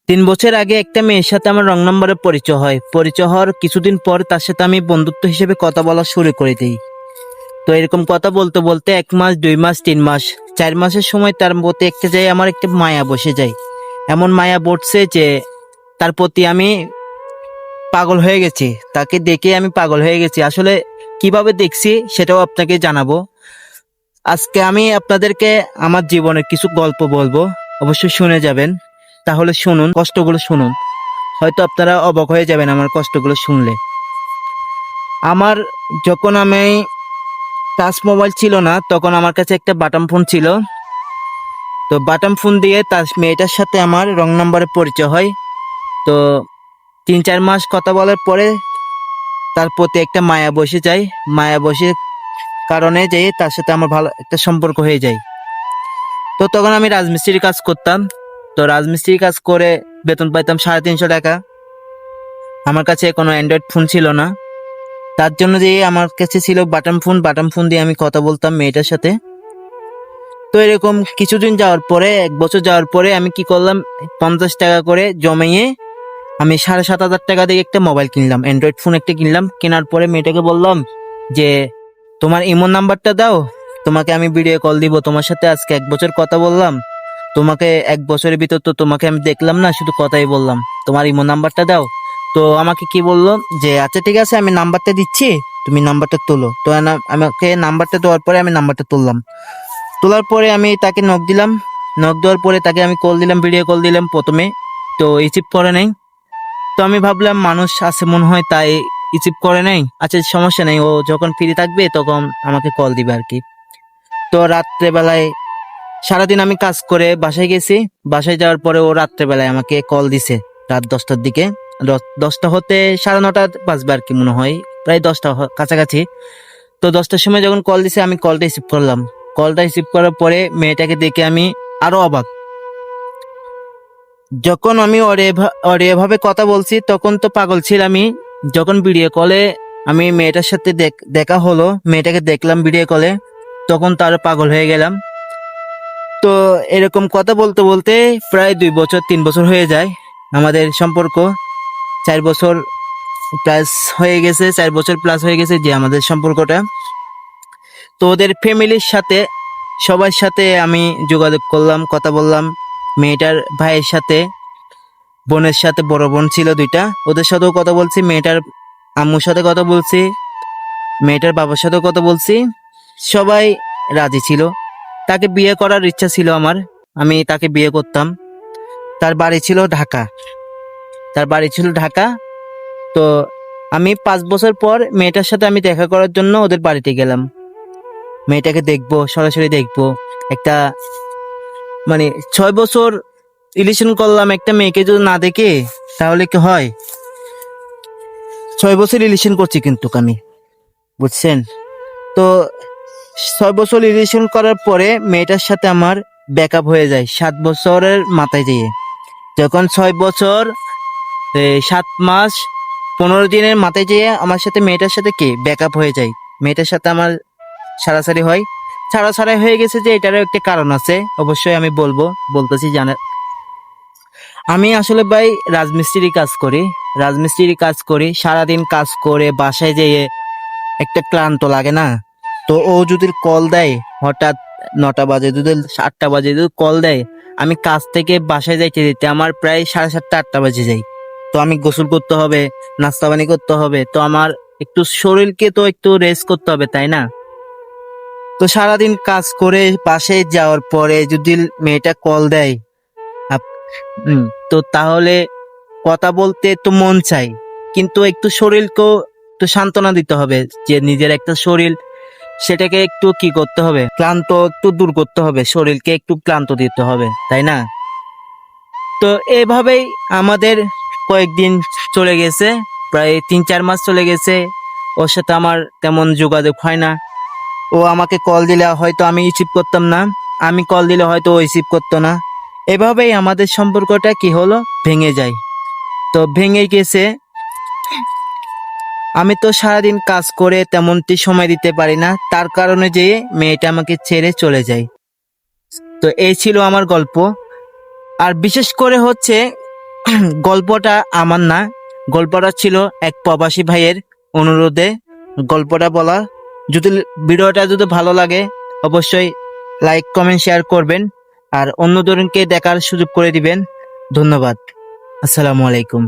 3 বছর আগে একটা মেয়ের সাথে আমার রং নম্বরে পরিচয় হয়। পরিচয় হওয়ার কিছুদিন পর তার সাথে আমি বন্ধুত্ব হিসেবে কথা বলা শুরু করে দিই। তো এরকম কথা বলতে বলতে 1 মাস, 2 মাস, 3 মাস, 4 মাসের সময় তার প্রতি একটা যায় আমার একটা মায়া বসে যায়। এমন মায়া বসছে যে তার প্রতি আমি পাগল হয়ে গেছি। তাকে দেখে আমি পাগল হয়ে গেছি। আসলে কিভাবে দেখছি সেটাও আপনাকে জানাবো। আজকে আমি আপনাদেরকে আমার জীবনের কিছু গল্প বলবো, অবশ্যই শুনে যাবেন। তাহলে শুনুন, কষ্টগুলো শুনুন, হয়তো আপনারা অবাক হয়ে যাবেন আমার কষ্টগুলো শুনলে। আমার যখন আমি টাচ মোবাইল ছিল না, তখন আমার কাছে একটা বাটন ফোন ছিল। তো বাটন ফোন দিয়ে তার মেয়েটার সাথে আমার রং নাম্বারে পরিচয় হয়। তো 3-4 মাস কথা বলার পরে তার প্রতি একটা মায়া বসে যায়। মায়া বসে কারণে যে তার সাথে আমার ভালো একটা সম্পর্ক হয়ে যায়। তো তখন আমি রাজমিস্ত্রির কাজ করতাম। তো রাজমিস্ত্রির কাজ করে বেতন পাইতাম 350 টাকা। আমার কাছে কোনো অ্যান্ড্রয়েড ফোন ছিল না, তার জন্য যে আমার কাছে ছিল বাটন ফোন। বাটন ফোন দিয়ে আমি কথা বলতাম মেয়েটার সাথে। তো এরকম কিছুদিন যাওয়ার পরে, 1 বছর যাওয়ার পরে আমি কি করলাম, 50 টাকা করে জমিয়ে আমি 7,500 টাকা দিয়ে একটা মোবাইল কিনলাম, অ্যান্ড্রয়েড ফোন একটা কিনলাম। কেনার পরে মেয়েটাকে বললাম যে তোমার ইমো নাম্বারটা দাও, তোমাকে আমি ভিডিও কল দিব। তোমার সাথে আজকে 1 বছর কথা বললাম, তোমাকে 1 বছরের ভিতর তো তোমাকে আমি দেখলাম না, শুধু কথাই বললাম, তোমার ইমো নাম্বারটা দাও। তো আমাকে কি বললো যে আচ্ছা ঠিক আছে, আমি নাম্বারটা দিচ্ছি, তুমি নাম্বারটা তোলো। তো আমাকে নাম্বারটা দেওয়ার পরে আমি নাম্বারটা তুললাম। তোলার পরে আমি তাকে নক দিলাম। নক দেওয়ার পরে তাকে আমি কল দিলাম, ভিডিও কল দিলাম প্রথমে। তো রিসিভ করে নাই। তো আমি ভাবলাম মানুষ আছে মনে হয়, তাই রিসিভ করে নাই। আচ্ছা সমস্যা নেই, ও যখন ফ্রি থাকবে তখন আমাকে কল দিবে আর কি। তো রাত্রেবেলায় সারাদিন আমি কাজ করে বাসায় গেছি। বাসায় যাওয়ার পরে ও রাত্রেবেলায় আমাকে কল দিছে, রাত 10টার দিকে। 10টা হতে 9:30 বাজবে আর কি মনে হয়, প্রায় 10টা কাছাকাছি। তো 10টার সময় যখন কল দিছে আমি কলটা রিসিভ করলাম। কলটা রিসিভ করার পরে মেয়েটাকে দেখে আমি আরো অবাক। যখন আমি ওর এভাবে কথা বলছি তখন তো পাগল ছিলামই। যখন ভিডিও কলে আমি মেয়েটার সাথে দেখা হলো, মেয়েটাকে দেখলাম ভিডিও কলে, তখন তো আরো পাগল হয়ে গেলাম। তো এরকম কথা বলতে বলতে প্রায় 2 বছর 3 বছর হয়ে যায় আমাদের সম্পর্ক। 4 বছর প্লাস হয়ে গেছে, 4 বছর প্লাস হয়ে গেছে যে আমাদের সম্পর্কটা। তো ওদের ফ্যামিলির সাথে সবার সাথে আমি যোগাযোগ করলাম, কথা বললাম। মেয়েটার ভাইয়ের সাথে, বোনের সাথে, বড় বোন ছিল 2টা, ওদের সাথেও কথা বলছি। মেয়েটার আম্মুর সাথে কথা বলছি, মেয়েটার বাবার সাথেও কথা বলছি। সবাই রাজি ছিল। তাকে বিয়ে করার ইচ্ছা ছিল আমার, আমি তাকে বিয়ে করতাম। তার বাড়ি ছিল ঢাকা। তার বাড়ি ছিল ঢাকা। তো আমি 5 বছর পর মেয়েটার সাথে আমি দেখা করার জন্য ওদের বাড়িতে গেলাম। মেয়েটাকে দেখবো, সরাসরি দেখবো। একটা মানে 6 বছর রিলেশন করলাম, একটা মেয়েকে যদি না দেখে তাহলে কি হয়? 6 বছর রিলেশন করছি কিন্তু আমি, বুঝছেন? তো 6 বছর রিলেশন করার পরে মেয়েটার সাথে আমার ব্যাকআপ হয়ে যায় 7 বছরের মাথায় যেয়ে। যখন 6 বছর 7 মাস 15 দিনের মাথায় যেয়ে আমার সাথে মেয়েটার সাথে কি ব্যাকআপ হয়ে যায়। মেয়েটার সাথে আমার সারাসারি হয়। ছাড়াছাড়াই হয়ে গেছে যে এটারও একটা কারণ আছে, অবশ্যই আমি বলতেছি জানেন। আমি আসলে ভাই রাজমিস্ত্রি কাজ করি। রাজমিস্ত্রি কাজ করি, সারাদিন কাজ করে বাসায় যেয়ে একটা ক্লান্ত লাগে না? তো ও যদি কল দেয় হঠাৎ 9টা বাজে, যদি 8টা বাজে যদি কল দেয়, আমি কাজ থেকে বাসায় যাইতে যেতে আমার প্রায় 7:30 8টা বাজে যাই। তো আমি গোসল করতে হবে, নাস্তা পানি করতে হবে, তো আমার একটু শরীরকে তো একটু রেস্ট করতে হবে, তাই না? তো সারাদিন কাজ করে বাসায় যাওয়ার পরে যদি মেয়েটা কল দেয়, আপ- তো তাহলে কথা বলতে তো মন চাই, কিন্তু একটু শরীরকেও একটু সান্ত্বনা দিতে হবে। যে নিজের একটা শরীর, সেটাকে একটু কি করতে হবে, ক্লান্ত একটু দূর করতে হবে, শরীরকে একটু ক্লান্ত দিতে হবে, তাই না? তো এভাবেই আমাদের কয়েকদিন চলে গেছে, প্রায় 3-4 মাস চলে গেছে। ওর সাথে আমার তেমন যোগাযোগ হয় না। ও আমাকে কল দিলে হয়তো আমি রিসিভ করতাম না, আমি কল দিলে হয়তো ও রিসিভ করতো না। এভাবেই আমাদের সম্পর্কটা কি হলো, ভেঙে যায়। তো ভেঙে গেছে। আমি তো সারাদিন কাজ করে তেমনটি সময় দিতে পারি না, তার কারণে যে মেয়েটা আমাকে ছেড়ে চলে যায়। তো এই ছিল আমার গল্প। আর বিশেষ করে হচ্ছে গল্পটা আমার না, গল্পটা ছিল এক প্রবাসী ভাইয়ের অনুরোধে গল্পটা বলা। যদি ভিডিওটা যদি ভালো লাগে অবশ্যই লাইক কমেন্ট শেয়ার করবেন আর অন্যজনকে দেখার সুযোগ করে দিবেন। ধন্যবাদ। আসসালামু আলাইকুম।